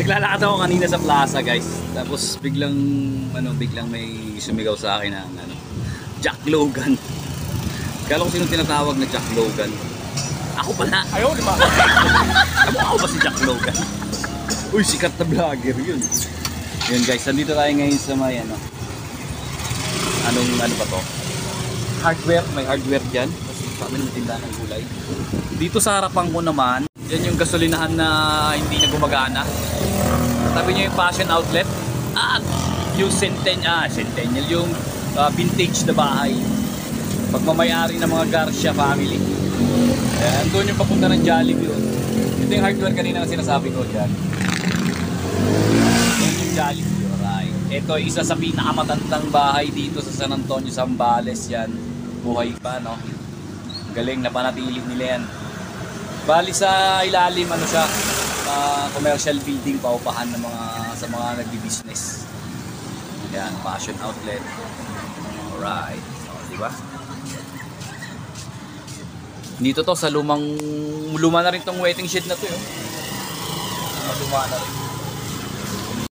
Naglalakad ako kanina sa plaza, guys. Tapos biglang may sumigaw sa akin ng Jack Logan. Kala ko sino tinatawag na Jack Logan. Ako pala. Ayaw, di ba? Ako ba si Jack Logan? Uy, sikat na vlogger yun. Yun guys, nandito tayo ngayon sa may ano ba to? Hardware, may hardware dyan. Kasi kami ng tindahan ng gulay. Dito sa harapan ko naman, yan yung gasolinahan na hindi na gumagana. Tabi niyo yung Passion Outlet. At yung Centennial, yung vintage na bahay. Pagmamayari ng mga Garcia family. Ayan, doon yung papunta ng Jollibee. Ito yung hardware kanina na sinasabi ko dyan. Yan yung Jollibee, alright. Ito isa sa pinakamatandang bahay dito sa San Antonio, Zambales yan. Buhay pa, no? Galing, napanatili nila yan. Bali sa ilalim, siya, commercial building, paupahan ng sa mga nagbi-business. Yan, Passion Outlet. Alright. O, diba? Dito to sa luma na rin tong waiting shed na to, yun. Luma na rin.